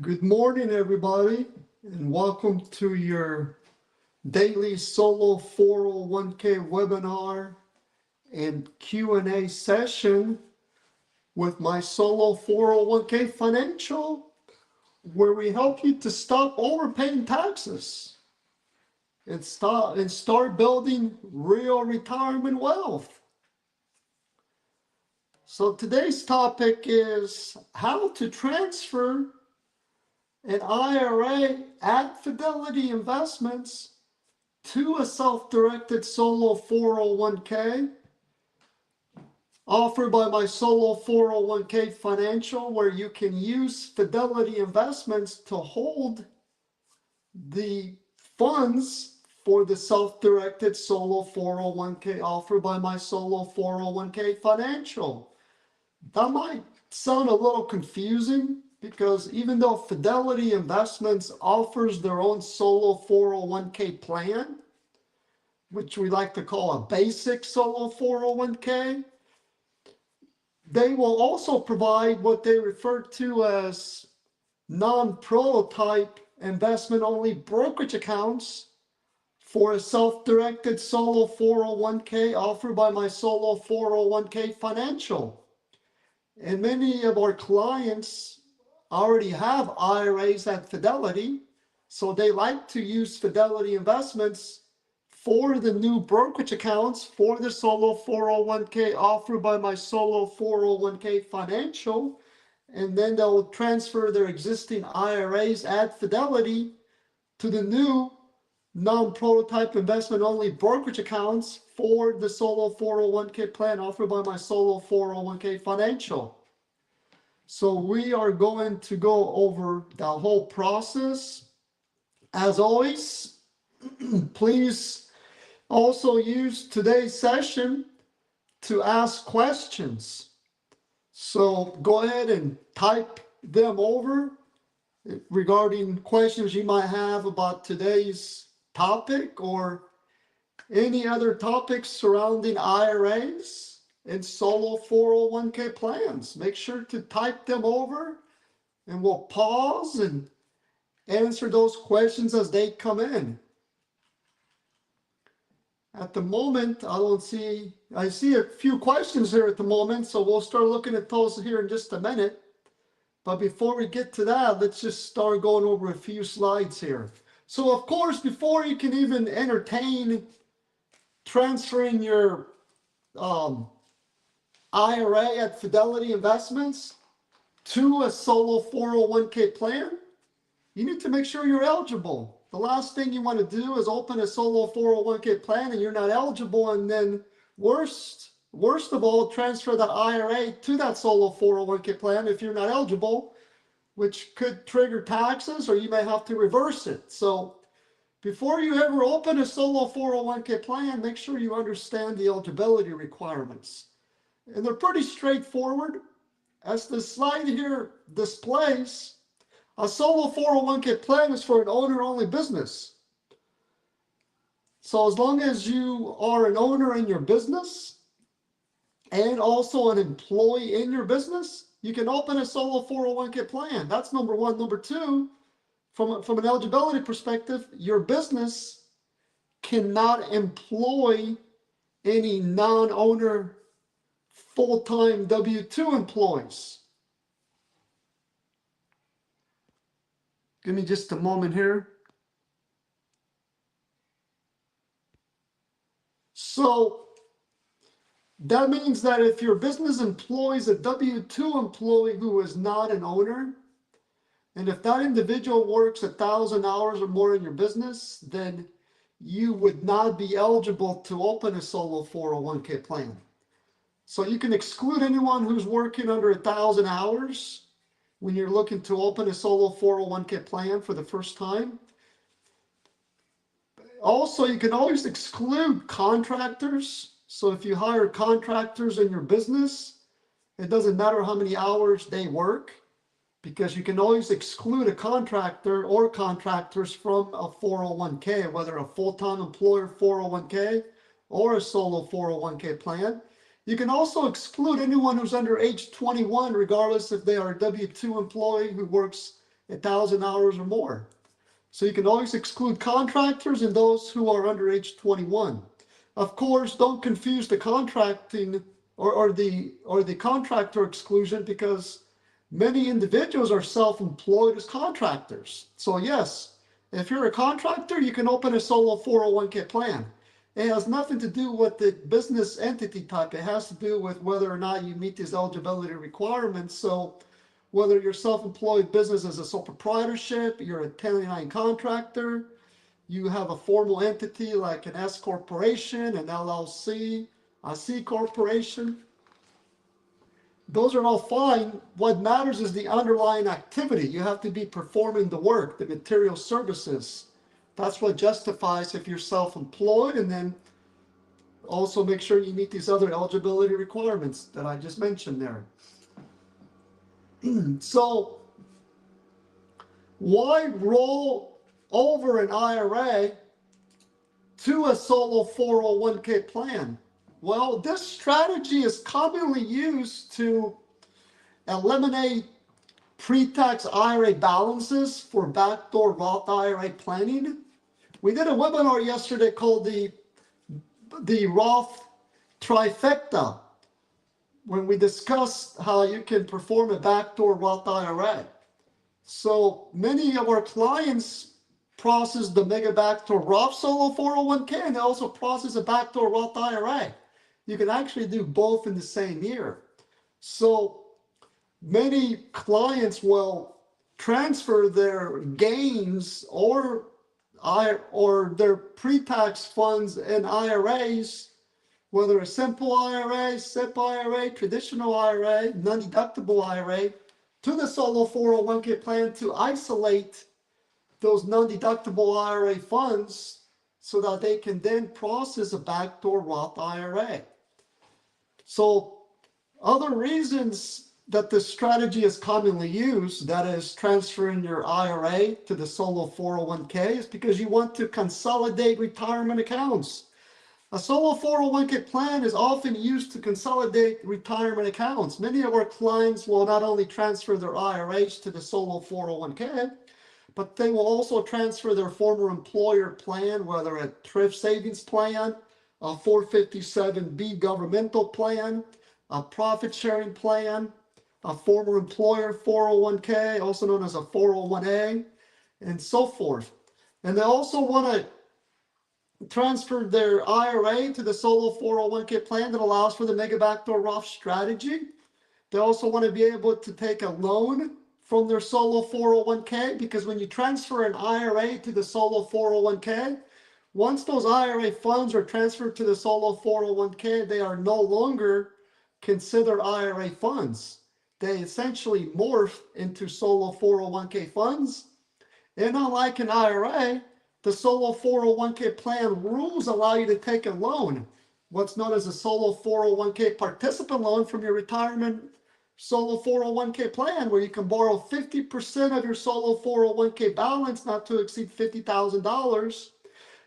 Good morning, everybody, and welcome to your daily solo 401k webinar and Q&A session with my solo 401k financial, where we help you to stop overpaying taxes and start building real retirement wealth. So today's topic is how to transfer an IRA at Fidelity Investments to a self-directed solo 401k offered by my solo 401k financial, where you can use Fidelity Investments to hold the funds for the self-directed solo 401k offered by my solo 401k financial. That might sound a little confusing, because even though Fidelity Investments offers their own solo 401k plan, which we like to call a basic solo 401k, they will also provide what they refer to as non-prototype investment-only brokerage accounts for a self-directed solo 401k offered by my solo 401k financial. And many of our clients already have IRAs at Fidelity, so they like to use Fidelity Investments for the new brokerage accounts for the solo 401k offered by my solo 401k financial, and then they'll transfer their existing IRAs at Fidelity to the new non-prototype investment-only brokerage accounts for the solo 401k plan offered by my solo 401k financial. So we are going to go over the whole process. As always, please also use today's session to ask questions. So go ahead and type them over regarding questions you might have about today's topic or any other topics surrounding IRAs and solo 401k plans. Make sure to type them over, and we'll pause and answer those questions as they come in. At the moment, I see a few questions here at the moment, so we'll start looking at those here in just a minute. But before we get to that, let's just start going over a few slides here. So of course, before you can even entertain transferring your IRA at Fidelity Investments to a solo 401k plan, you need to make sure you're eligible. The last thing you want to do is open a solo 401k plan and you're not eligible, and then worst of all, transfer that IRA to that solo 401k plan if you're not eligible, which could trigger taxes, or you may have to reverse it. So before you ever open a solo 401k plan, make sure you understand the eligibility requirements. And they're pretty straightforward. As the slide here displays, a solo 401k plan is for an owner-only business. So as long as you are an owner in your business and also an employee in your business, you can open a solo 401k plan. That's number one. Number two, from an eligibility perspective, your business cannot employ any non-owner full-time W-2 employees. Give me just a moment here. So that means that if your business employs a W-2 employee who is not an owner, and if that individual works 1,000 hours or more in your business, then you would not be eligible to open a solo 401k plan. So you can exclude anyone who's working under 1,000 hours when you're looking to open a solo 401k plan for the first time. Also, you can always exclude contractors. So if you hire contractors in your business, it doesn't matter how many hours they work, because you can always exclude a contractor or contractors from a 401k, whether a full-time employer 401k or a solo 401k plan. You can also exclude anyone who's under age 21, regardless if they are a W-2 employee who works 1,000 hours or more. So you can always exclude contractors and those who are under age 21. Of course, don't confuse the contracting or the contractor exclusion, because many individuals are self-employed as contractors. So yes, if you're a contractor, you can open a solo 401k plan. It has nothing to do with the business entity type. It has to do with whether or not you meet these eligibility requirements. So whether you're self-employed business as a sole proprietorship, you're a 1099 contractor, you have a formal entity like an S corporation, an LLC, a C corporation, those are all fine. What matters is the underlying activity. You have to be performing the work, the material services. That's what justifies if you're self-employed, and then also make sure you meet these other eligibility requirements that I just mentioned there. So why roll over an IRA to a solo 401k plan? Well, this strategy is commonly used to eliminate pre-tax IRA balances for backdoor Roth IRA planning. We did a webinar yesterday called the Roth trifecta, when we discussed how you can perform a backdoor Roth IRA. So many of our clients process the mega backdoor Roth solo 401k, and they also process a backdoor Roth IRA. You can actually do both in the same year. So many clients will transfer their gains or their pre-tax funds and IRAs, whether a simple IRA, SIP IRA, traditional IRA, non-deductible IRA, to the solo 401k plan to isolate those non-deductible IRA funds so that they can then process a backdoor Roth IRA. So other reasons that this strategy is commonly used, that is transferring your IRA to the solo 401k, is because you want to consolidate retirement accounts. A solo 401k plan is often used to consolidate retirement accounts. Many of our clients will not only transfer their IRAs to the solo 401k, but they will also transfer their former employer plan, whether a thrift savings plan, a 457B governmental plan, a profit sharing plan, a former employer 401k, also known as a 401A, and so forth. And they also want to transfer their IRA to the solo 401k plan that allows for the mega backdoor Roth strategy. They also want to be able to take a loan from their solo 401k, because when you transfer an IRA to the solo 401k, once those IRA funds are transferred to the solo 401k, they are no longer considered IRA funds. They essentially morph into solo 401k funds. And unlike an IRA, the solo 401k plan rules allow you to take a loan, what's known as a solo 401k participant loan from your retirement solo 401k plan, where you can borrow 50% of your solo 401k balance, not to exceed $50,000.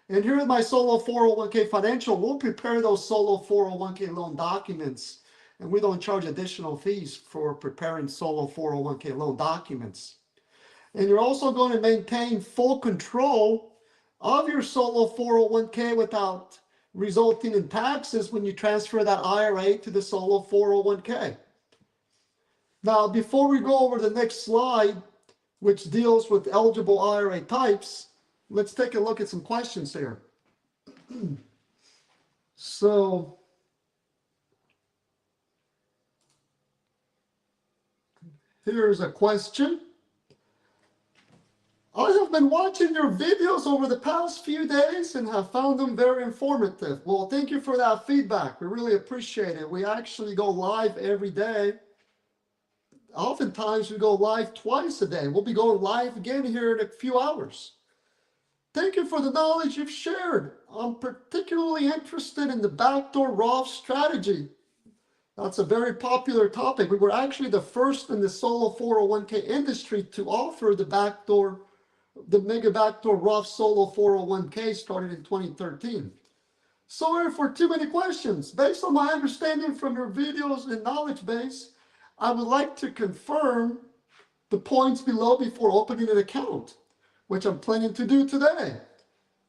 And here at my solo 401k financial, we'll prepare those solo 401k loan documents. And we don't charge additional fees for preparing solo 401k loan documents. And you're also going to maintain full control of your solo 401k without resulting in taxes when you transfer that IRA to the solo 401k. Now, before we go over the next slide, which deals with eligible IRA types, let's take a look at some questions here. So, here's a question. I have been watching your videos over the past few days and have found them very informative. Well, thank you for that feedback. We really appreciate it. We actually go live every day. Oftentimes we go live twice a day. We'll be going live again here in a few hours. Thank you for the knowledge you've shared. I'm particularly interested in the backdoor Roth strategy. That's a very popular topic. We were actually the first in the solo 401k industry to offer the mega backdoor Roth solo 401k started in 2013. Sorry for too many questions. Based on my understanding from your videos and knowledge base, I would like to confirm the points below before opening an account, which I'm planning to do today.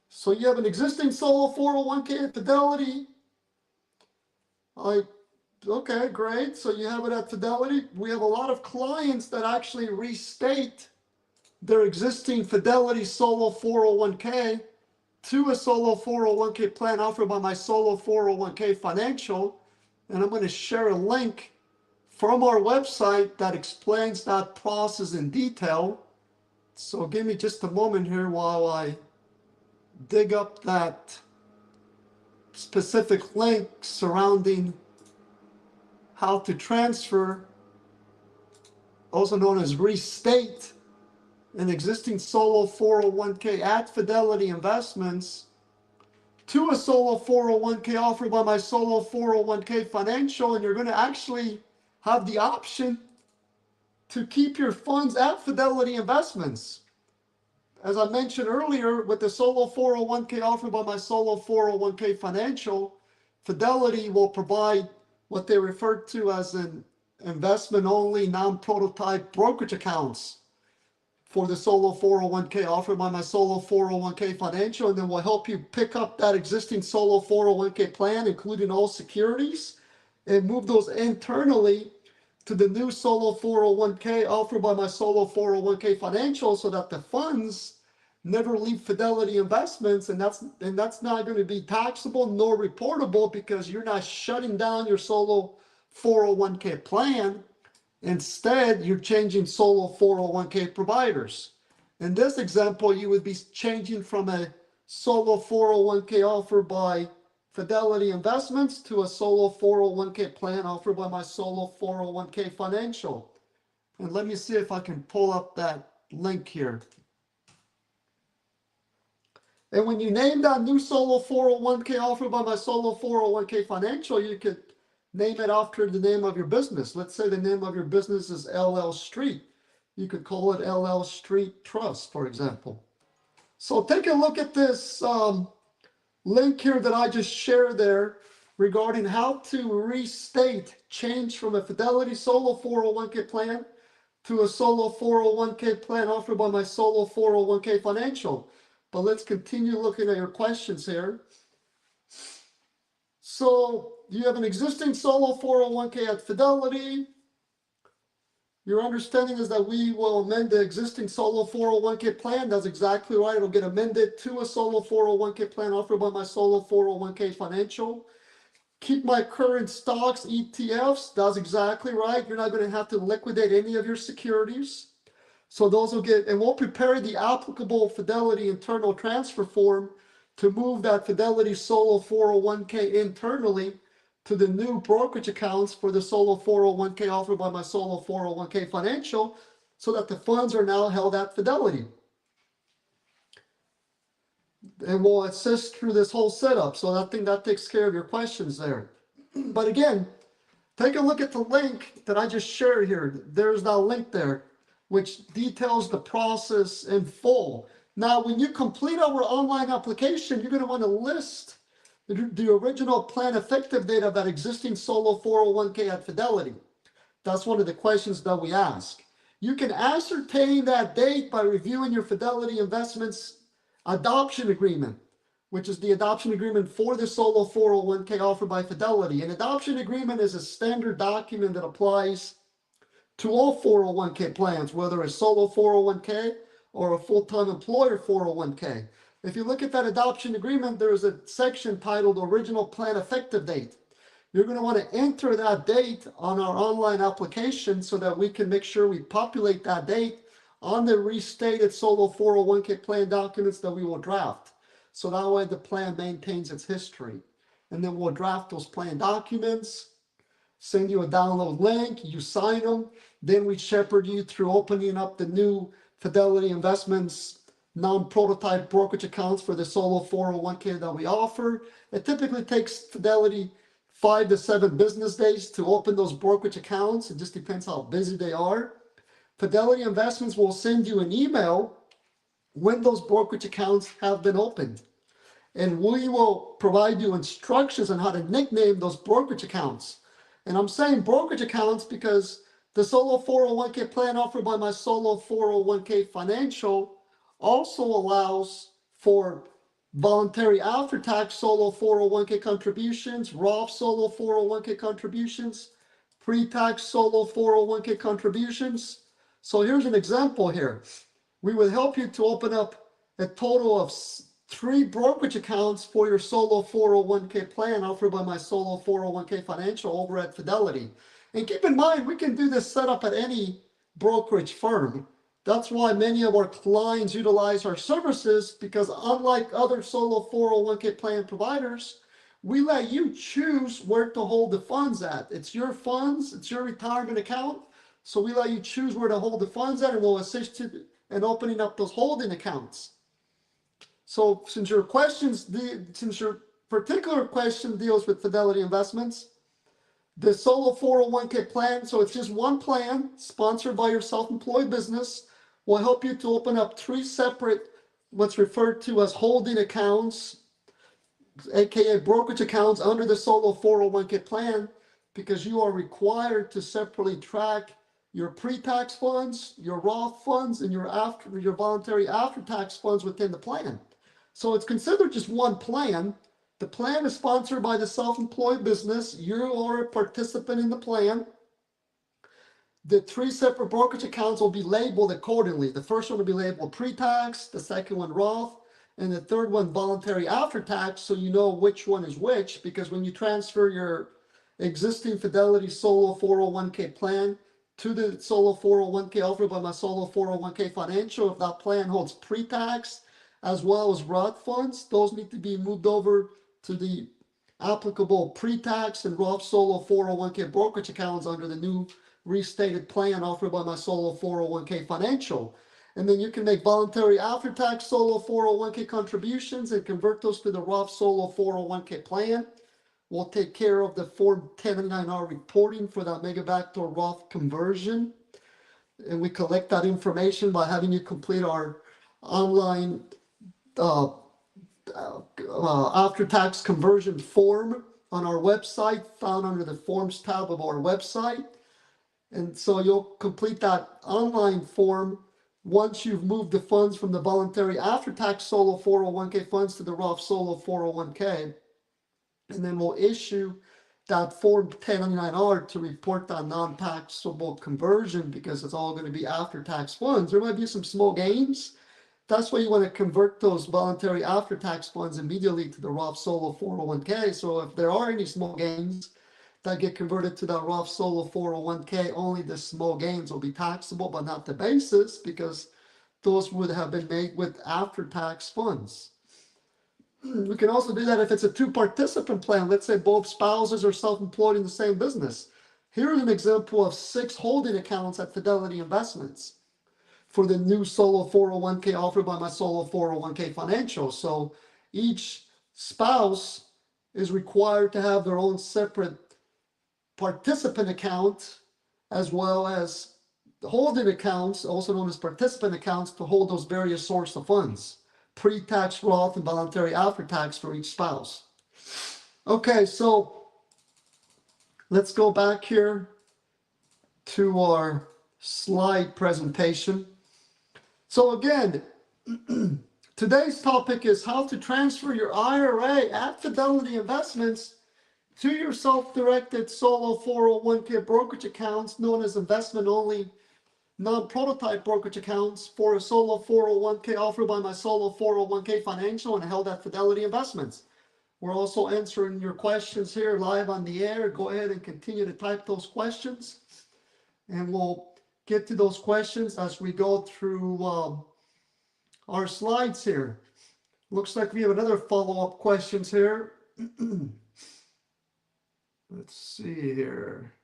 So you have an existing solo 401k at Fidelity. Okay, great. So you have it at Fidelity. We have a lot of clients that actually restate their existing Fidelity solo 401k to a solo 401k plan offered by my solo 401k financial. And I'm going to share a link from our website that explains that process in detail. So give me just a moment here while I dig up that specific link surrounding how to transfer, also known as restate, an existing solo 401k at Fidelity Investments to a solo 401k offered by my solo 401k financial. And you're going to actually have the option to keep your funds at Fidelity Investments. As I mentioned earlier, with the solo 401k offered by my solo 401k financial, Fidelity will provide what they refer to as an investment-only non-prototype brokerage accounts for the solo 401k offered by my solo 401k financial, and then we'll help you pick up that existing solo 401k plan, including all securities, and move those internally to the new solo 401k offered by my solo 401k financial, so that the funds never leave Fidelity Investments, and that's not going to be taxable nor reportable, because you're not shutting down your solo 401k plan. Instead, you're changing solo 401k providers. In this example, you would be changing from a solo 401k offered by Fidelity Investments to a solo 401k plan offered by my solo 401k financial. And let me see if I can pull up that link here. And when you name that new solo 401k offered by my solo 401k financial, you could name it after the name of your business. Let's say the name of your business is LL Street. You could call it LL Street Trust, for example. So take a look at this link here that I just shared there regarding how to restate, change from a Fidelity solo 401k plan to a solo 401k plan offered by my solo 401k financial. But let's continue looking at your questions here. So you have an existing solo 401k at Fidelity. Your understanding is that we will amend the existing solo 401k plan. That's exactly right. It'll get amended to a solo 401k plan offered by my solo 401k financial. Keep my current stocks, ETFs. That's exactly right. You're not going to have to liquidate any of your securities. So those will get, and we'll prepare the applicable Fidelity internal transfer form to move that Fidelity solo 401k internally to the new brokerage accounts for the solo 401k offered by my solo 401k financial, so that the funds are now held at Fidelity. And we'll assist through this whole setup. So I think that takes care of your questions there. But again, take a look at the link that I just shared here. There's that link there, which details the process in full. Now, when you complete our online application, you're going to want to list the original plan effective date of that existing solo 401k at Fidelity. That's one of the questions that we ask. You can ascertain that date by reviewing your Fidelity Investments adoption agreement, which is the adoption agreement for the solo 401k offered by Fidelity. An adoption agreement is a standard document that applies to all 401k plans, whether a solo 401k or a full-time employer 401k. If you look at that adoption agreement, there's a section titled Original Plan Effective Date. You're going to want to enter that date on our online application so that we can make sure we populate that date on the restated solo 401k plan documents that we will draft. So that way the plan maintains its history. And then we'll draft those plan documents, send you a download link, you sign them, then we shepherd you through opening up the new Fidelity Investments non-prototype brokerage accounts for the solo 401k that we offer. It typically takes Fidelity 5 to 7 business days to open those brokerage accounts. It just depends how busy they are. Fidelity Investments will send you an email when those brokerage accounts have been opened. And we will provide you instructions on how to nickname those brokerage accounts. And I'm saying brokerage accounts because The solo 401k plan offered by my solo 401k financial also allows for voluntary after-tax solo 401k contributions, Roth solo 401k contributions, pre-tax solo 401k contributions. So here's an example here. We would help you to open up a total of 3 brokerage accounts for your solo 401k plan offered by my solo 401k financial over at Fidelity. And keep in mind, we can do this setup at any brokerage firm. That's why many of our clients utilize our services, because unlike other solo 401k plan providers, we let you choose where to hold the funds at. It's your funds, it's your retirement account. So we let you choose where to hold the funds at, and we'll assist you in opening up those holding accounts. So since your particular question deals with Fidelity Investments, the solo 401k plan, so it's just one plan sponsored by your self-employed business, will help you to open up 3 separate, what's referred to as holding accounts, aka brokerage accounts under the solo 401k plan, because you are required to separately track your pre-tax funds, your Roth funds, and your voluntary after-tax funds within the plan. So it's considered just one plan. The plan is sponsored by the self-employed business. You are a participant in the plan. The 3 separate brokerage accounts will be labeled accordingly. The first one will be labeled pre-tax, the second one Roth, and the third one voluntary after-tax, so you know which one is which, because when you transfer your existing Fidelity solo 401k plan to the solo 401k offered by my solo 401k financial, if that plan holds pre-tax as well as Roth funds, those need to be moved over to the applicable pre-tax and Roth solo 401k brokerage accounts under the new restated plan offered by my solo 401k financial. And then you can make voluntary after-tax solo 401k contributions and convert those to the Roth solo 401k plan. We'll take care of the Form 1099-R reporting for that mega backdoor Roth conversion. And we collect that information by having you complete our online after-tax conversion form on our website, found under the Forms tab of our website. And so you'll complete that online form once you've moved the funds from the voluntary after-tax solo 401k funds to the Roth solo 401k. And then we'll issue that Form 1099-R to report that non-taxable conversion, because it's all going to be after-tax funds. There might be some small gains. That's why you want to convert those voluntary after-tax funds immediately to the Roth solo 401k. So if there are any small gains that get converted to that Roth solo 401k, only the small gains will be taxable, but not the basis, because those would have been made with after-tax funds. We can also do that if it's a 2-participant plan. Let's say both spouses are self-employed in the same business. Here's an example of 6 holding accounts at Fidelity Investments for the new solo 401k offered by my solo 401k financial. So each spouse is required to have their own separate participant account, as well as the holding accounts, also known as participant accounts, to hold those various sources of funds, pre-tax, Roth, and voluntary after-tax for each spouse. Okay, so let's go back here to our slide presentation. So again, today's topic is how to transfer your IRA at Fidelity Investments to your self-directed solo 401k brokerage accounts, known as investment-only non-prototype brokerage accounts, for a solo 401k offered by my solo 401k financial and held at Fidelity Investments. We're also answering your questions here live on the air. Go ahead and continue to type those questions, and we'll get to those questions as we go through our slides here. Looks like we have another follow-up questions here. Let's see here.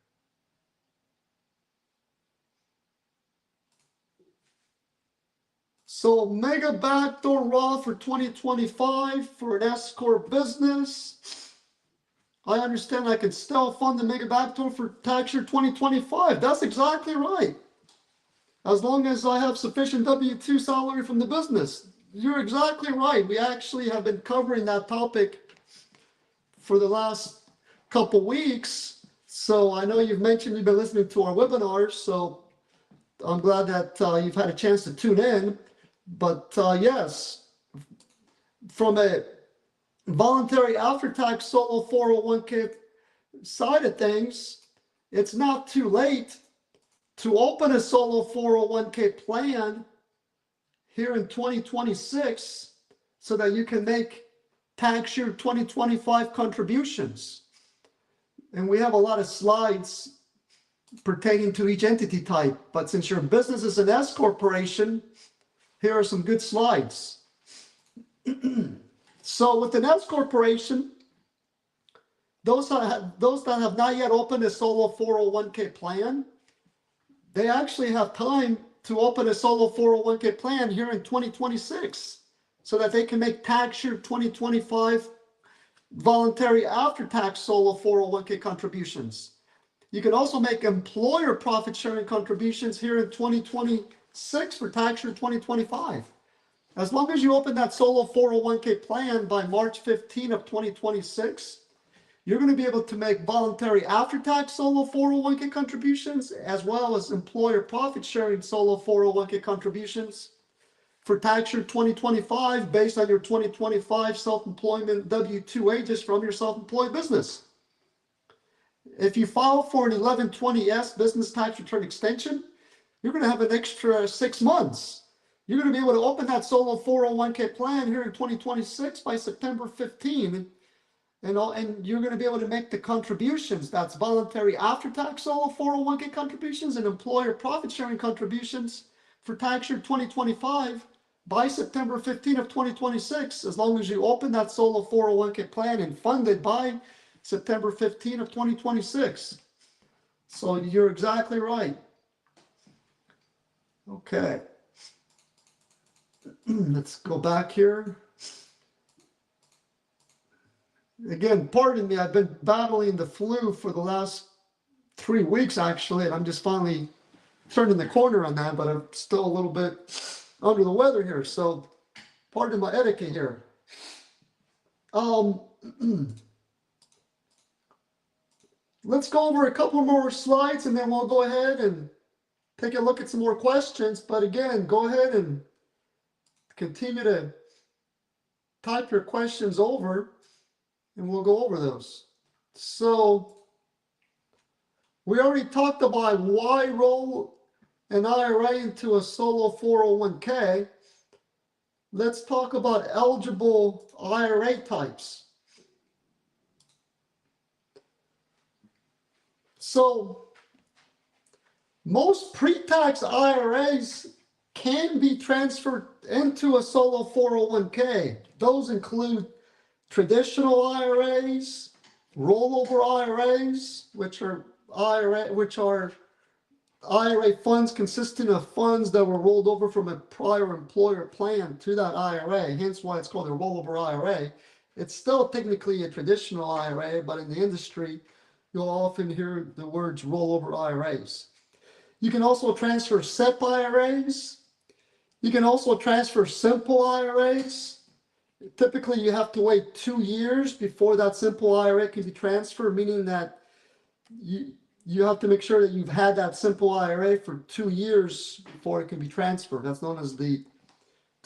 So mega backdoor Roth for 2025 for an S-Corp business. I understand I can still fund the mega backdoor for tax year 2025. That's exactly right. As long as I have sufficient W-2 salary from the business. You're exactly right. We actually have been covering that topic for the last couple weeks. So I know you've mentioned you've been listening to our webinars, so I'm glad that you've had a chance to tune in. But yes, from a voluntary after-tax solo 401k side of things, it's not too late to open a solo 401k plan here in 2026 so that you can make tax year 2025 contributions. And we have a lot of slides pertaining to each entity type, but since your business is an S corporation, here are some good slides. So with an S corporation, those that have not yet opened a solo 401k plan, they actually have time to open a solo 401k plan here in 2026 so that they can make tax year 2025 voluntary after-tax solo 401k contributions. You can also make employer profit sharing contributions here in 2026 for tax year 2025. As long as you open that solo 401k plan by March 15 of 2026, you're going to be able to make voluntary after-tax solo 401k contributions as well as employer profit sharing solo 401k contributions for tax year 2025 based on your 2025 self-employment W-2 wages from your self-employed business. If you file for an 1120S business tax return extension, you're going to have an extra 6 months. You're going to be able to open that solo 401k plan here in 2026 by September 15, and you're going to be able to make the contributions. That's voluntary after-tax solo 401k contributions and employer profit sharing contributions for tax year 2025 by September 15 of 2026, as long as you open that solo 401k plan and fund it by September 15 of 2026. So you're exactly right. Okay. Let's go back here. Again, pardon me, I've been battling the flu for the last 3 weeks, actually, and I'm just finally turning the corner on that, but I'm still a little bit under the weather here, so pardon my etiquette here. Let's go over a couple more slides, and then we'll go ahead and take a look at some more questions. But again, go ahead and continue to type your questions over, and we'll go over those. So we already talked about why roll an IRA into a solo 401k. Let's talk about eligible IRA types. So most pre-tax IRAs can be transferred into a solo 401k. Those include traditional IRAs, rollover IRAs, which are IRA funds consisting of funds that were rolled over from a prior employer plan to that IRA, hence why it's called a rollover IRA. It's still technically a traditional IRA, but in the industry, you'll often hear the words rollover IRAs. You can also transfer SEP IRAs. You can also transfer simple IRAs. Typically, you have to wait 2 years before that simple IRA can be transferred, meaning that you have to make sure that you've had that simple IRA for 2 years before it can be transferred. That's known as the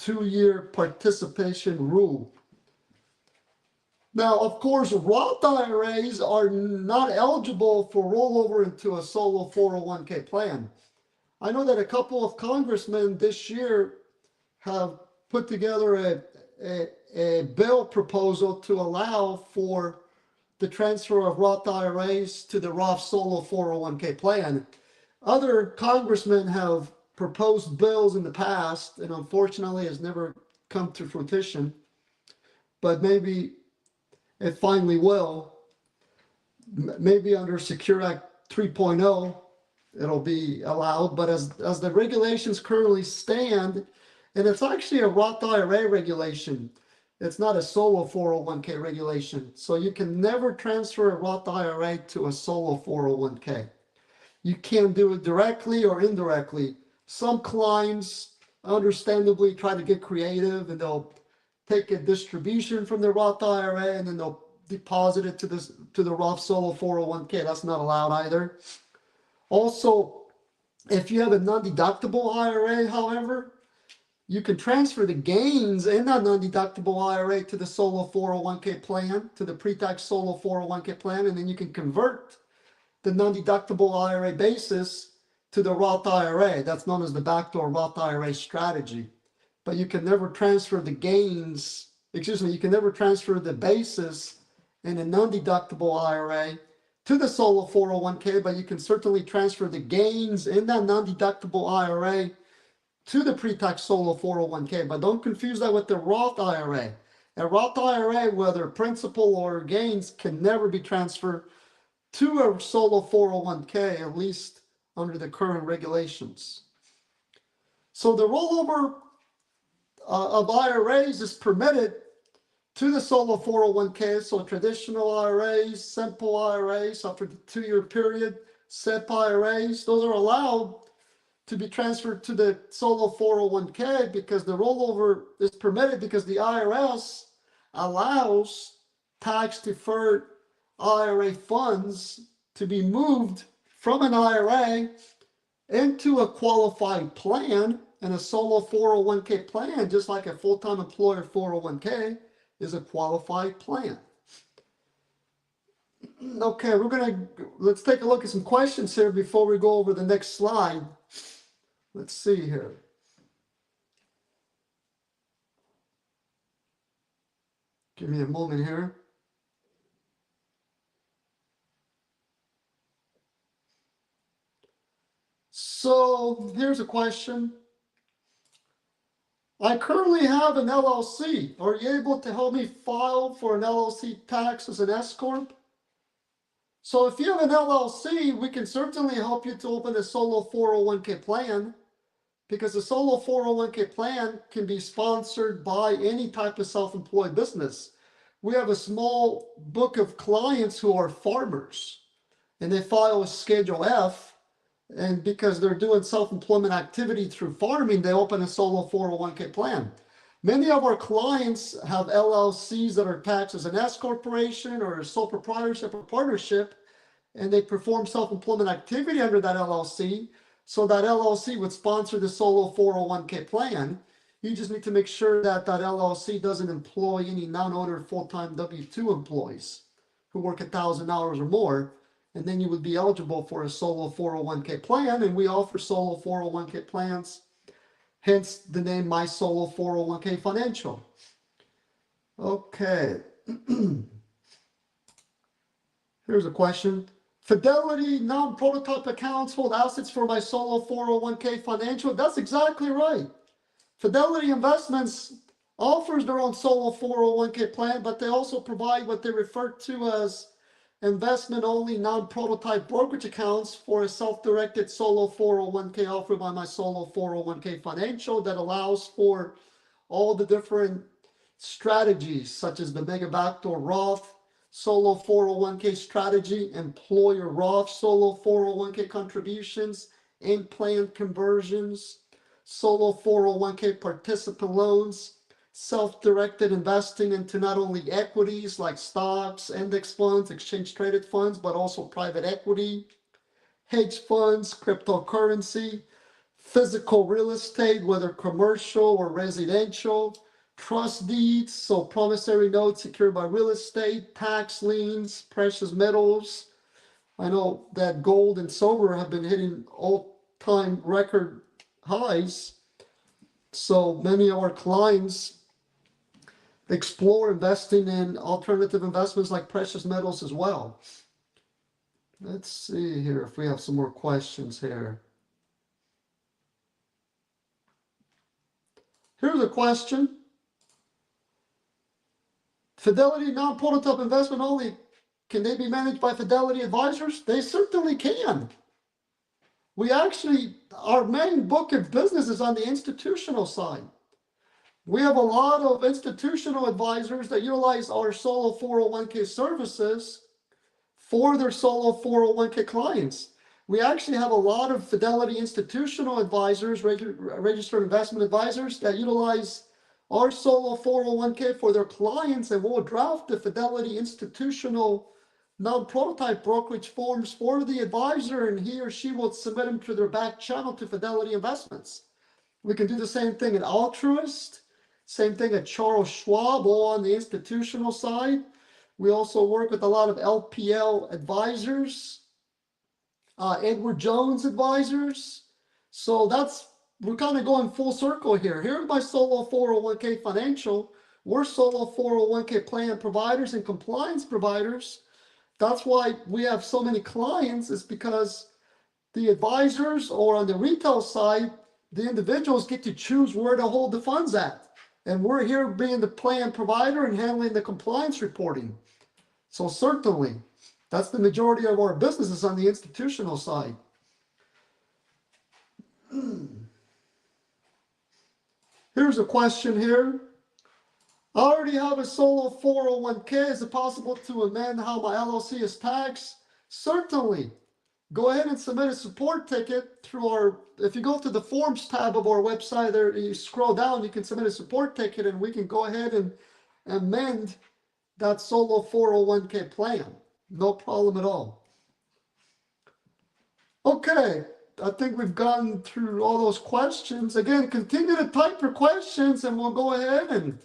2-year participation rule. Now, of course, Roth IRAs are not eligible for rollover into a solo 401k plan. I know that a couple of congressmen this year have put together a bill proposal to allow for the transfer of Roth IRAs to the Roth solo 401k plan. Other congressmen have proposed bills in the past, and unfortunately has never come to fruition, but maybe it finally will. Maybe under Secure Act 3.0, it'll be allowed, but as the regulations currently stand, and it's actually a Roth IRA regulation, it's not a solo 401k regulation, so you can never transfer a Roth IRA to a solo 401k. You can do it directly or indirectly. Some clients understandably try to get creative, and they'll take a distribution from their Roth IRA, and then they'll deposited to the Roth Solo 401k. That's not allowed either. Also, if you have a non-deductible IRA, however, you can transfer the gains in that non-deductible IRA to the Solo 401k plan, to the pre-tax Solo 401k plan, and then you can convert the non-deductible IRA basis to the Roth IRA. That's known as the backdoor Roth IRA strategy. But you can never transfer the gains, you can never transfer the basis in a non-deductible IRA to the Solo 401k, but you can certainly transfer the gains in that non-deductible IRA to the pre-tax Solo 401k. But don't confuse that with the Roth IRA. A Roth IRA, whether principal or gains, can never be transferred to a Solo 401k, at least under the current regulations. So the rollover of IRAs is permitted to the Solo 401k. So traditional IRAs, simple IRAs after the 2-year period, SEP IRAs, those are allowed to be transferred to the Solo 401k because the rollover is permitted because the IRS allows tax-deferred IRA funds to be moved from an IRA into a qualified plan, and a Solo 401k plan, just like a full-time employer 401k, is a qualified plan. Okay, let's take a look at some questions here before we go over the next slide. Let's see here. Give me a moment here. So here's a question. I currently have an LLC. Are you able to help me file for an LLC tax as an S-Corp? So if you have an LLC, we can certainly help you to open a Solo 401k plan, because a Solo 401k plan can be sponsored by any type of self-employed business. We have a small book of clients who are farmers, and they file a Schedule F. And because they're doing self-employment activity through farming, they open a Solo 401k plan. Many of our clients have LLCs that are taxed as an S corporation or a sole proprietorship or partnership, and they perform self-employment activity under that LLC. So that LLC would sponsor the Solo 401k plan. You just need to make sure that that LLC doesn't employ any non-owner full-time W-2 employees who work 1,000 hours or more. And then you would be eligible for a Solo 401k plan, and we offer Solo 401k plans, hence the name My Solo 401k Financial. Okay. Here's a question. Fidelity non-prototype accounts hold assets for My Solo 401k Financial. That's exactly right. Fidelity Investments offers their own Solo 401k plan, but they also provide what they refer to as investment-only non-prototype brokerage accounts for a self-directed Solo 401k offered by My Solo 401k Financial that allows for all the different strategies, such as the Mega Backdoor Roth Solo 401k strategy, employer Roth Solo 401k contributions, in-plan conversions, Solo 401k participant loans, self-directed investing into not only equities like stocks, index funds, exchange traded funds, but also private equity, hedge funds, cryptocurrency, physical real estate, whether commercial or residential, trust deeds, so promissory notes secured by real estate, tax liens, precious metals. I know that gold and silver have been hitting all-time record highs. So many of our clients explore investing in alternative investments like precious metals as well. Let's see here if we have some more questions here. Here's a question. Fidelity non-prototype investment only, can they be managed by Fidelity advisors? They certainly can. Our main book of business is on the institutional side. We have a lot of institutional advisors that utilize our Solo 401k services for their Solo 401k clients. We actually have a lot of Fidelity institutional advisors, registered investment advisors, that utilize our solo 401k for their clients, and we'll draft the Fidelity institutional non-prototype brokerage forms for the advisor, and he or she will submit them to their back channel to Fidelity Investments. We can do the same thing at Altruist, same thing at Charles Schwab, all on the institutional side. We also work with a lot of LPL advisors, Edward Jones advisors. So we're kind of going full circle here. Here's my solo 401k financial. We're solo 401k plan providers and compliance providers. That's why we have so many clients, is because the advisors, or on the retail side, the individuals get to choose where to hold the funds at. And we're here being the plan provider and handling the compliance reporting. So certainly, that's the majority of our businesses on the institutional side. Here's a question here. I already have a solo 401k. Is it possible to amend how my LLC is taxed? Certainly. Go ahead and submit a support ticket through our, if you go to the forms tab of our website there, you scroll down, you can submit a support ticket and we can go ahead and amend that solo 401k plan. No problem at all. Okay, I think we've gone through all those questions. Again, continue to type your questions and we'll go ahead and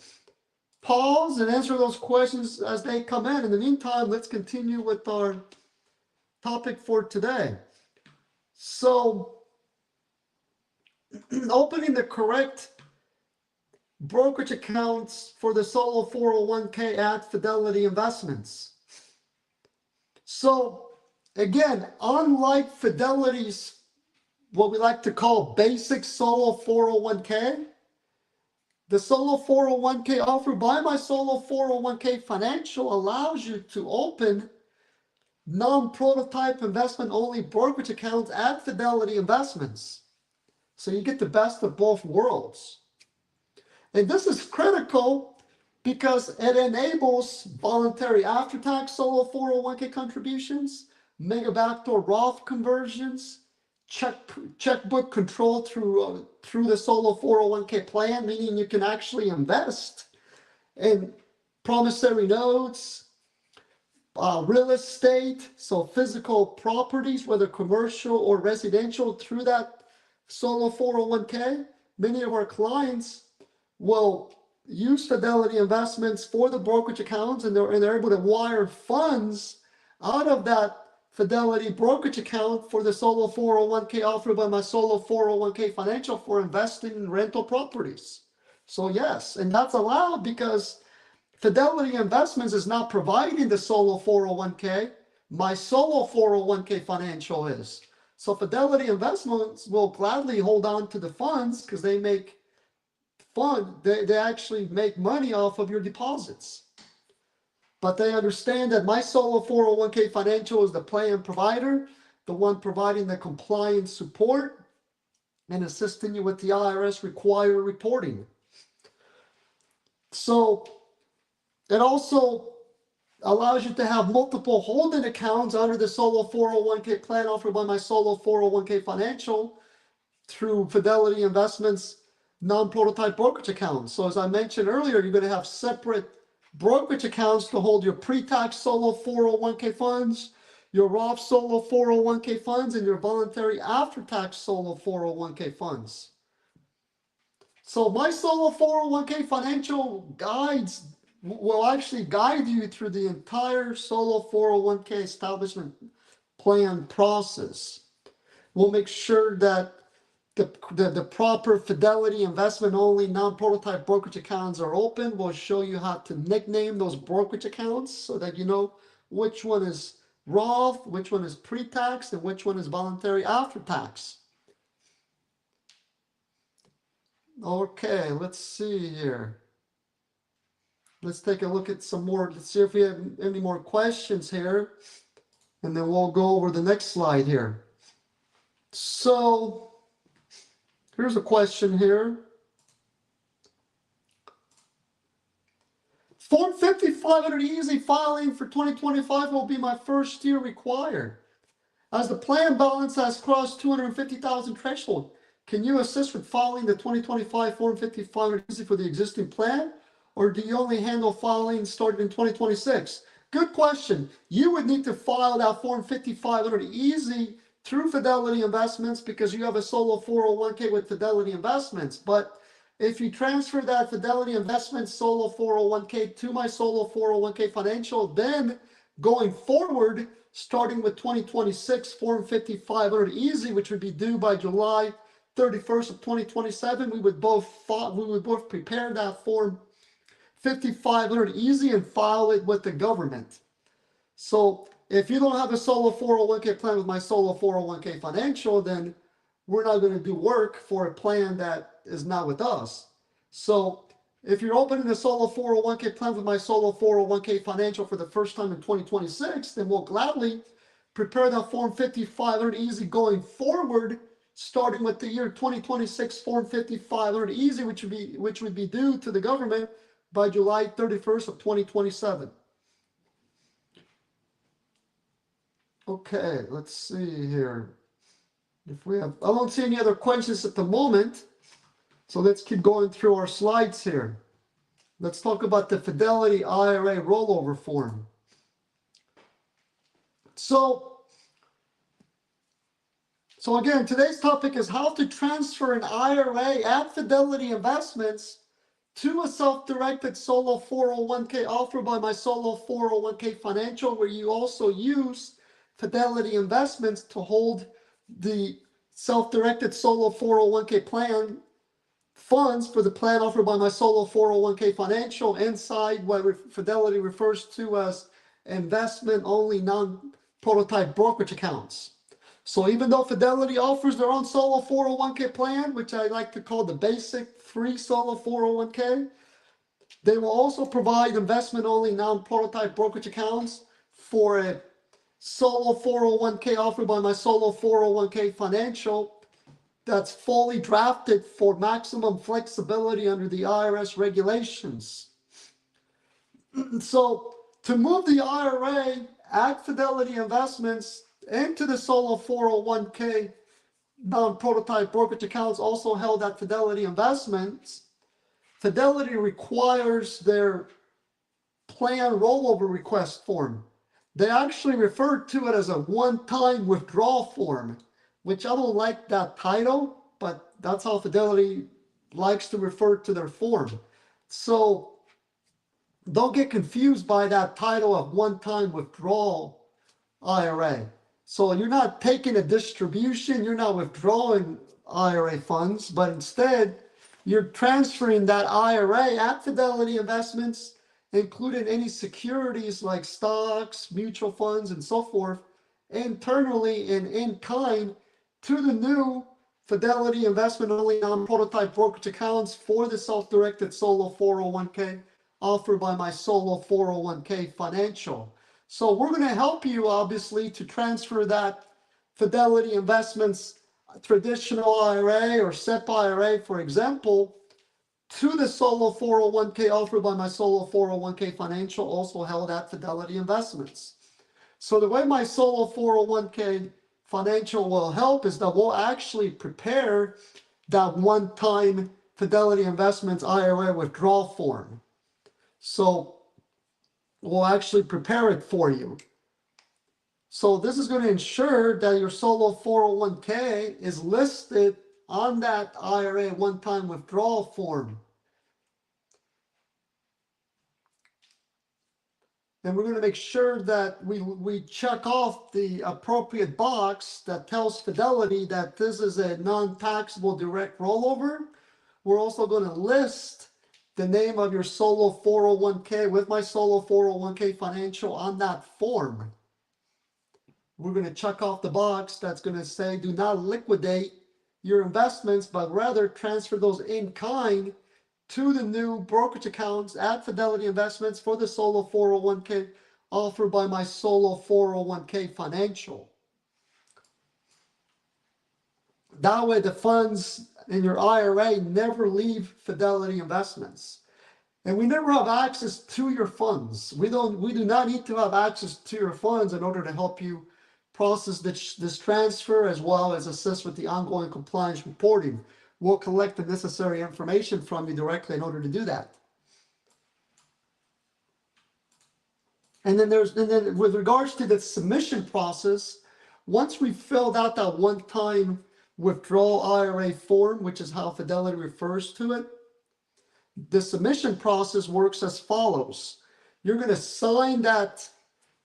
pause and answer those questions as they come in. In the meantime, let's continue with our topic for today. So, opening the correct brokerage accounts for the solo 401k at Fidelity Investments. So, again, unlike Fidelity's, what we like to call basic solo 401k, the solo 401k offered by my solo 401k financial allows you to open non-prototype investment only brokerage accounts at Fidelity Investments. So you get the best of both worlds. And this is critical because it enables voluntary after-tax solo 401k contributions, mega backdoor Roth conversions, checkbook control through the solo 401k plan, meaning you can actually invest in promissory notes, real estate, so physical properties, whether commercial or residential, through that solo 401k. Many of our clients will use Fidelity Investments for the brokerage accounts, and they're able to wire funds out of that Fidelity brokerage account for the solo 401k offered by my solo 401k financial for investing in rental properties. So yes, and that's allowed because Fidelity Investments is not providing the solo 401k. My solo 401k financial is. So Fidelity Investments will gladly hold on to the funds because they make they actually make money off of your deposits. But they understand that my solo 401k financial is the plan provider, the one providing the compliance support and assisting you with the IRS required reporting. So it also allows you to have multiple holding accounts under the solo 401k plan offered by my solo 401k financial through Fidelity Investments non-prototype brokerage accounts. So as I mentioned earlier, you're going to have separate brokerage accounts to hold your pre-tax solo 401k funds, your Roth solo 401k funds, and your voluntary after-tax solo 401k funds. So my solo 401k financial guides will actually guide you through the entire solo 401k establishment plan process. We'll make sure that the proper Fidelity investment only non-prototype brokerage accounts are open. We'll show you how to nickname those brokerage accounts so that you know which one is Roth, which one is pre-tax, and which one is voluntary after-tax. Okay, let's see here. Let's take a look at some more. Let's see if we have any more questions here. And then we'll go over the next slide here. So here's a question here. Form 5500 easy filing for 2025 will be my first year required, as the plan balance has crossed 250,000 threshold. Can you assist with filing the 2025 Form 5500 easy for the existing plan? Or do you only handle filing starting in 2026? Good question. You would need to file that Form 5500 easy through Fidelity Investments because you have a solo 401k with Fidelity Investments. But if you transfer that Fidelity Investments solo 401k to my solo 401k financial, then going forward, starting with 2026 Form 5500 easy, which would be due by July 31st of 2027, we would both prepare that Form 5500 easy and file it with the government. So if you don't have a solo 401k plan with my solo 401k financial, then we're not going to do work for a plan that is not with us. So if you're opening a solo 401k plan with my solo 401k financial for the first time in 2026, then we'll gladly prepare that Form 5500 easy going forward, starting with the year 2026 Form 5500 easy, which would be due to the government by July 31st of 2027. Okay, let's see here. If we have, I don't see any other questions at the moment. So let's keep going through our slides here. Let's talk about the Fidelity IRA rollover form. So again, today's topic is how to transfer an IRA at Fidelity Investments to a self-directed solo 401k offered by my solo 401k financial, where you also use Fidelity Investments to hold the self-directed solo 401k plan funds for the plan offered by my solo 401k financial inside what Fidelity refers to as investment-only non-prototype brokerage accounts. So even though Fidelity offers their own solo 401k plan, which I like to call the basic free solo 401k, they will also provide investment-only non-prototype brokerage accounts for a solo 401k offered by my solo 401k financial that's fully drafted for maximum flexibility under the IRS regulations. So to move the IRA at Fidelity Investments into the solo 401k non-prototype brokerage accounts also held at Fidelity Investments, Fidelity requires their plan rollover request form. They actually refer to it as a one-time withdrawal form, which I don't like that title, but that's how Fidelity likes to refer to their form. So don't get confused by that title of one-time withdrawal IRA. So you're not taking a distribution, you're not withdrawing IRA funds, but instead you're transferring that IRA at Fidelity Investments, including any securities like stocks, mutual funds, and so forth, internally and in kind to the new Fidelity investment-only non-prototype brokerage accounts for the self-directed solo 401k offered by my solo 401k financial. So we're going to help you, obviously, to transfer that Fidelity Investments traditional IRA or SEP IRA, for example, to the solo 401k offered by my solo 401k financial, also held at Fidelity Investments. So the way my solo 401k financial will help is that we'll actually prepare that one-time Fidelity Investments IRA withdrawal form. So we'll actually prepare it for you. So this is going to ensure that your solo 401k is listed on that IRA one-time withdrawal form. And we're going to make sure that we check off the appropriate box that tells Fidelity that this is a non-taxable direct rollover. We're also going to list the name of your solo 401k with my solo 401k financial on that form. We're going to check off the box that's going to say do not liquidate your investments, but rather transfer those in kind to the new brokerage accounts at Fidelity Investments for the solo 401k offered by my solo 401k financial. That way the funds in your IRA never leave Fidelity Investments. And we never have access to your funds. We do not need to have access to your funds in order to help you process this transfer as well as assist with the ongoing compliance reporting. We'll collect the necessary information from you directly in order to do that. And then with regards to the submission process, once we've filled out that one-time withdrawal IRA form, which is how Fidelity refers to it, the submission process works as follows. You're going to sign that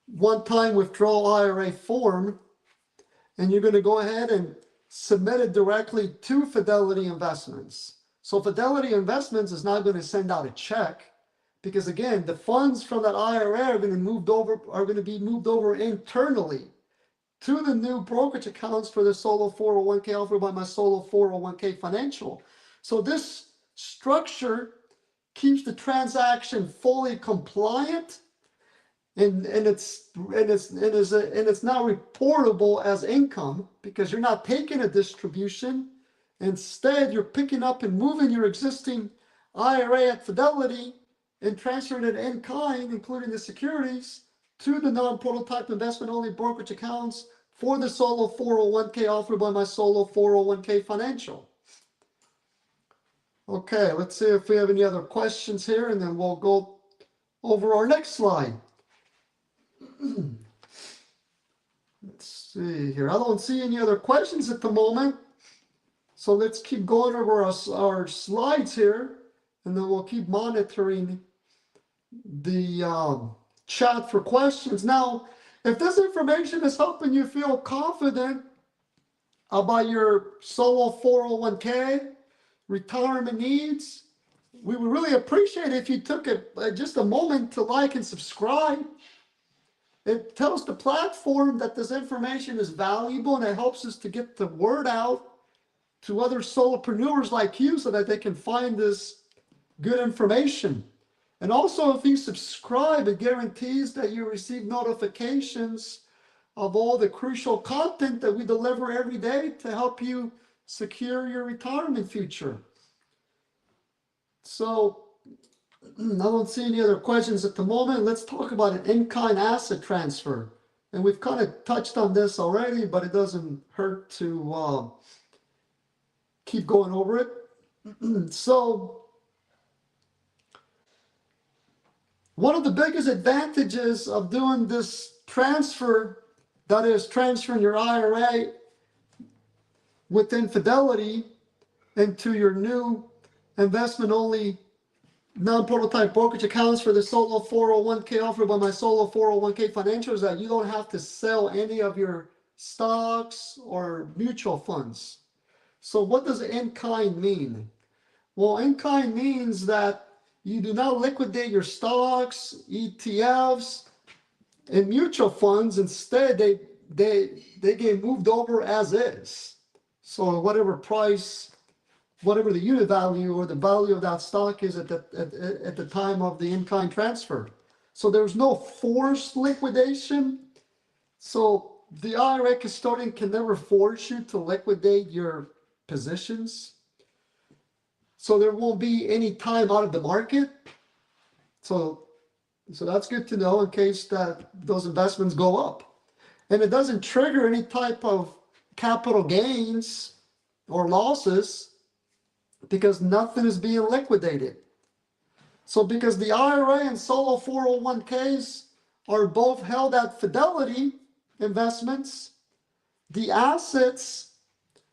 one-time withdrawal IRA form, and you're going to go ahead and submit it directly to Fidelity Investments. So Fidelity Investments is not going to send out a check, because again, the funds from that IRA are going to be moved over internally to the new brokerage accounts for the solo 401k offered by my solo 401k financial. So this structure keeps the transaction fully compliant, and it's not reportable as income, because you're not taking a distribution. Instead, you're picking up and moving your existing IRA at Fidelity and transferring it in kind, including the securities, to the non-prototype investment-only brokerage accounts for the solo 401k offered by my solo 401k financial. Okay, let's see if we have any other questions here, and then we'll go over our next slide. Let's see here. I don't see any other questions at the moment. So let's keep going over our slides here, and then we'll keep monitoring the chat for questions. Now, if this information is helping you feel confident about your solo 401k retirement needs, we would really appreciate it if you took just a moment to like and subscribe. It tells the platform that this information is valuable, and it helps us to get the word out to other solopreneurs like you so that they can find this good information. And also, if you subscribe, it guarantees that you receive notifications of all the crucial content that we deliver every day to help you secure your retirement future. So I don't see any other questions at the moment. Let's talk about an in-kind asset transfer. And we've kind of touched on this already, but it doesn't hurt to keep going over it. So one of the biggest advantages of doing this transfer, that is transferring your IRA within Fidelity into your new investment-only non-prototype brokerage accounts for the solo 401k offered by my solo 401k financial, is that you don't have to sell any of your stocks or mutual funds. So what does in-kind mean? Well, in-kind means that you do not liquidate your stocks, ETFs, and mutual funds. Instead, they get moved over as is. So whatever price, whatever the unit value or the value of that stock is at the time of the in-kind transfer. So there's no forced liquidation. So the IRA custodian can never force you to liquidate your positions. So there won't be any time out of the market. So that's good to know in case that those investments go up. And it doesn't trigger any type of capital gains or losses because nothing is being liquidated. So because the IRA and solo 401ks are both held at Fidelity Investments, the assets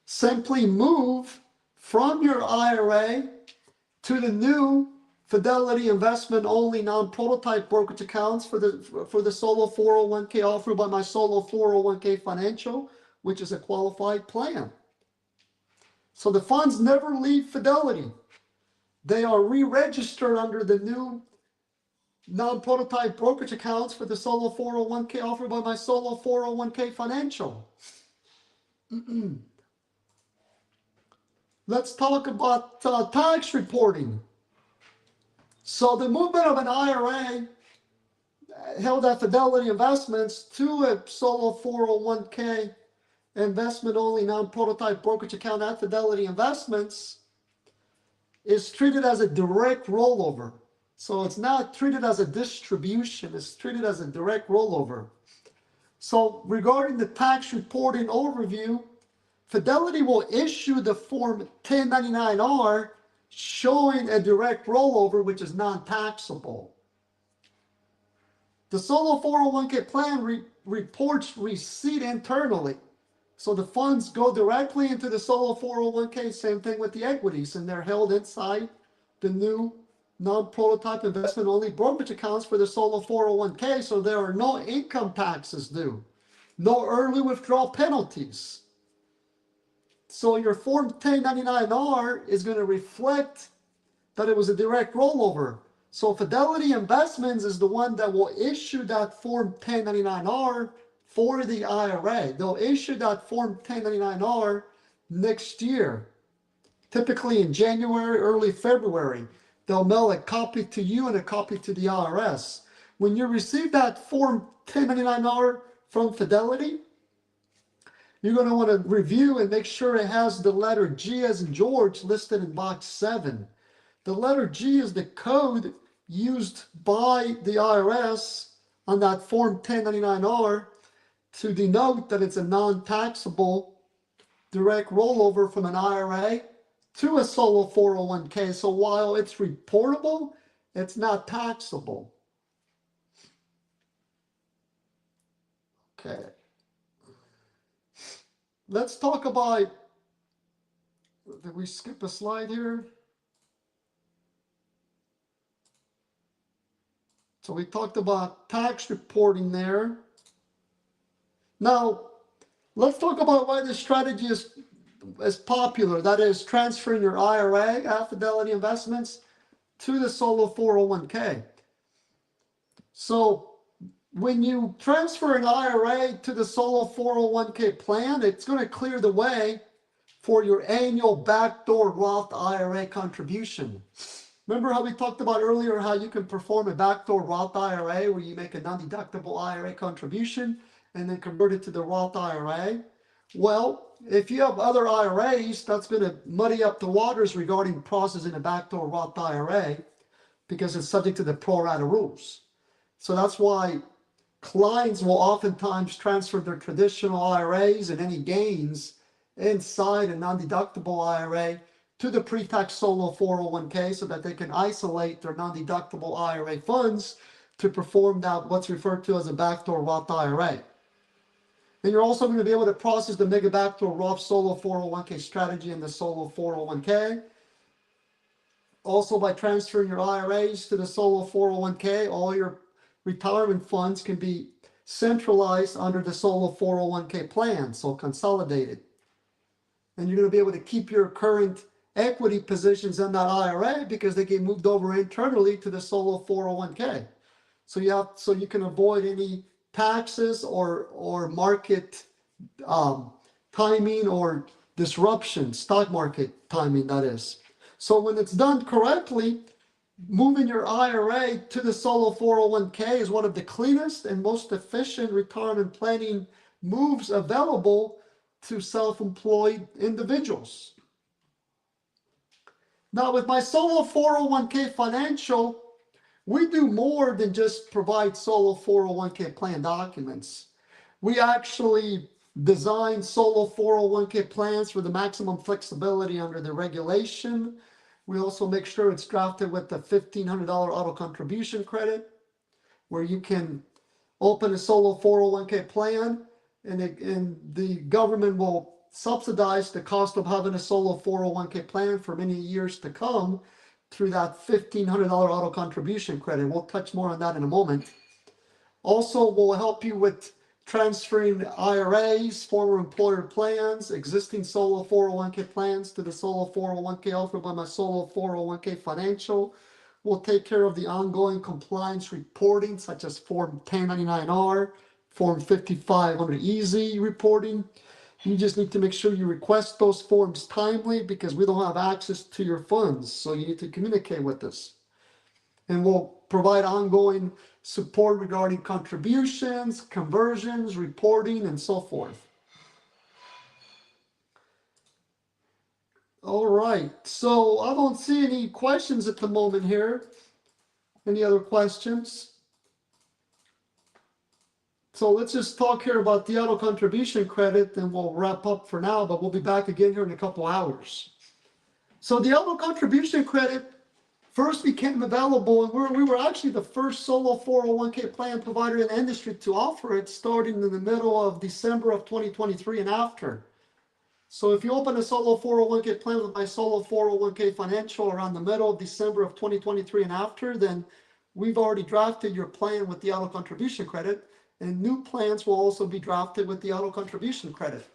simply move from your IRA to the new Fidelity investment only non-prototype brokerage accounts for the solo 401k offered by my solo 401k financial, which is a qualified plan. So the funds never leave Fidelity. They are re-registered under the new non-prototype brokerage accounts for the solo 401k offered by my solo 401k financial. Let's talk about tax reporting. So the movement of an IRA held at Fidelity Investments to a solo 401k investment-only non-prototype brokerage account at Fidelity Investments is treated as a direct rollover. So it's not treated as a distribution, it's treated as a direct rollover. So regarding the tax reporting overview, Fidelity will issue the Form 1099-R showing a direct rollover, which is non-taxable. The solo 401k plan reports receipt internally. So the funds go directly into the solo 401k, same thing with the equities, and they're held inside the new non-prototype investment-only brokerage accounts for the solo 401k, so there are no income taxes due, no early withdrawal penalties. So your Form 1099-R is going to reflect that it was a direct rollover. So Fidelity Investments is the one that will issue that Form 1099-R for the IRA. They'll issue that Form 1099-R next year, typically in January, early February. They'll mail a copy to you and a copy to the IRS. When you receive that Form 1099-R from Fidelity, you're going to want to review and make sure it has the letter G as in George listed in box 7. The letter G is the code used by the IRS on that Form 1099-R to denote that it's a non-taxable direct rollover from an IRA to a solo 401k. So while it's reportable, it's not taxable. Okay. Let's talk about, did we skip a slide here? So we talked about tax reporting there. Now, let's talk about why this strategy is popular. That is transferring your IRA at Fidelity Investments to the solo 401k. So when you transfer an IRA to the solo 401k plan, it's going to clear the way for your annual backdoor Roth IRA contribution. Remember how we talked about earlier how you can perform a backdoor Roth IRA where you make a non-deductible IRA contribution and then convert it to the Roth IRA? Well, if you have other IRAs, that's going to muddy up the waters regarding processing a backdoor Roth IRA because it's subject to the pro rata rules. So that's why clients will oftentimes transfer their traditional IRAs and any gains inside a non-deductible IRA to the pre-tax solo 401k so that they can isolate their non-deductible IRA funds to perform that what's referred to as a backdoor Roth IRA. And you're also going to be able to process the mega backdoor Roth solo 401k strategy in the solo 401k. Also, by transferring your IRAs to the solo 401k, all your retirement funds can be centralized under the solo 401k plan, so consolidated. And you're going to be able to keep your current equity positions in that IRA because they get moved over internally to the solo 401k. So you can avoid any taxes or market timing or disruption, stock market timing, that is. So when it's done correctly, moving your IRA to the solo 401k is one of the cleanest and most efficient retirement planning moves available to self-employed individuals. Now, with my solo 401k financial, we do more than just provide solo 401k plan documents. We actually design solo 401k plans for the maximum flexibility under the regulation. We also make sure it's drafted with the $1,500 auto contribution credit, where you can open a solo 401k plan and the government will subsidize the cost of having a solo 401k plan for many years to come through that $1,500 auto contribution credit. We'll touch more on that in a moment. Also, we'll help you with transferring IRAs, former employer plans, existing solo 401k plans to the solo 401k offered by my solo 401k financial. We'll take care of the ongoing compliance reporting, such as Form 1099-R, Form 5500 Easy reporting. You just need to make sure you request those forms timely because we don't have access to your funds. So you need to communicate with us. And we'll provide ongoing support regarding contributions, conversions, reporting, and so forth. All right, so I don't see any questions at the moment here. Any other questions? So let's just talk here about the auto contribution credit, and we'll wrap up for now, but we'll be back again here in a couple hours. So the auto contribution credit first became available, and we were actually the first solo 401k plan provider in the industry to offer it, starting in the middle of December of 2023 and after. So if you open a solo 401k plan with my solo 401k financial around the middle of December of 2023 and after, then we've already drafted your plan with the auto contribution credit, and new plans will also be drafted with the auto contribution credit.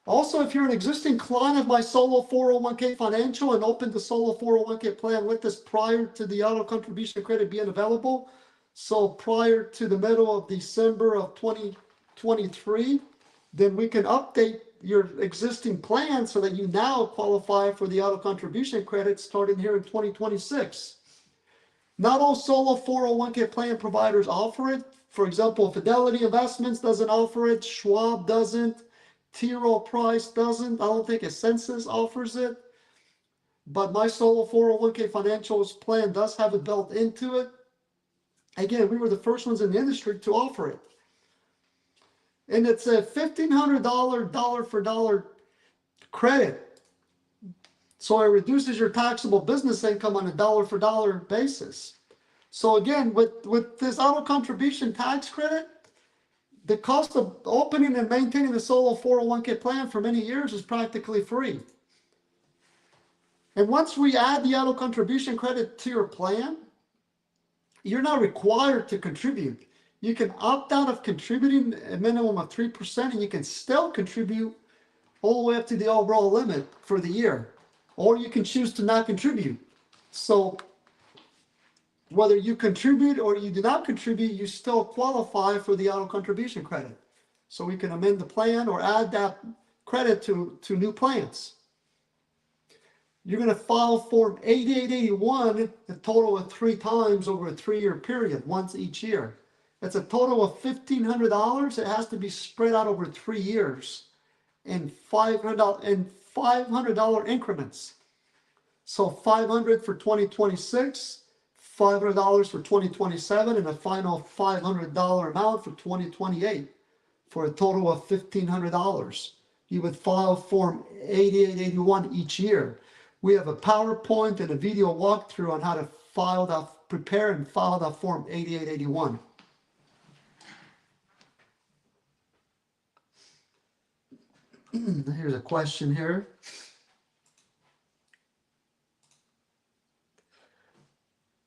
Also, if you're an existing client of my solo 401k financial and opened the solo 401k plan with us prior to the auto contribution credit being available, so prior to the middle of December of 2023, then we can update your existing plan so that you now qualify for the auto contribution credit starting here in 2026. Not all solo 401k plan providers offer it. For example, Fidelity Investments doesn't offer it, Schwab doesn't, T. Rowe Price doesn't, I don't think Ascensus offers it. But my solo 401k financials plan does have it built into it. Again, we were the first ones in the industry to offer it. And it's a $1,500 dollar for dollar credit. So it reduces your taxable business income on a dollar for dollar basis. So again, with this auto contribution tax credit, the cost of opening and maintaining the solo 401k plan for many years is practically free. And once we add the auto contribution credit to your plan, you're not required to contribute. You can opt out of contributing a minimum of 3%, and you can still contribute all the way up to the overall limit for the year. Or you can choose to not contribute. So whether you contribute or you do not contribute, you still qualify for the auto contribution credit. So we can amend the plan or add that credit to new plans. You're going to file Form 8881 a total of 3 times over a 3-year period, once each year. That's a total of $1,500. It has to be spread out over 3 years in $500 increments. So $500 for 2026, $500 for 2027, and a final $500 amount for 2028, for a total of $1,500. You would file Form 8881 each year. We have a PowerPoint and a video walkthrough on how to file that, prepare and file that Form 8881. Here's a question here.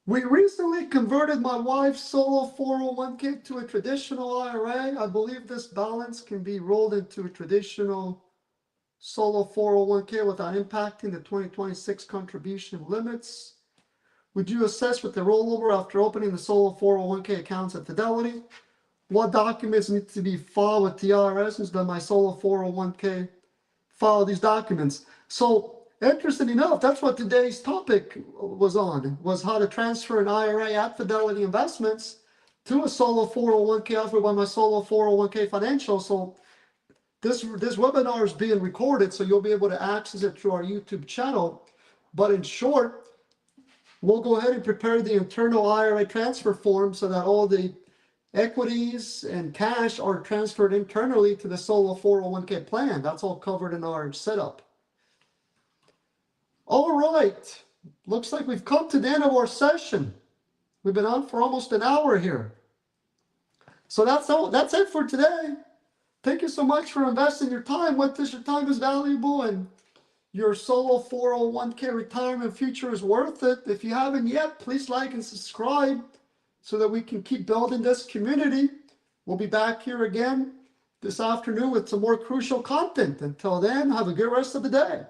We recently converted my wife's solo 401k to a traditional IRA. I believe this balance can be rolled into a traditional solo 401k without impacting the 2026 contribution limits. Would you assess with the rollover after opening the solo 401k accounts at Fidelity? What documents need to be filed with the IRS instead of my solo 401k? File these documents. So, interesting enough, that's what today's topic was on, was how to transfer an IRA at Fidelity Investments to a solo 401k offered by my solo 401k financial. So this webinar is being recorded, so you'll be able to access it through our YouTube channel. But in short, we'll go ahead and prepare the internal IRA transfer form so that all the equities and cash are transferred internally to the solo 401k plan. That's all covered in our setup. All right, looks like we've come to the end of our session. We've been on for almost an hour here. So that's it for today. Thank you so much for investing your time with us. Your time is valuable, and your solo 401k retirement future is worth it. If you haven't yet, please like and subscribe so that we can keep building this community. We'll be back here again this afternoon with some more crucial content. Until then, have a good rest of the day.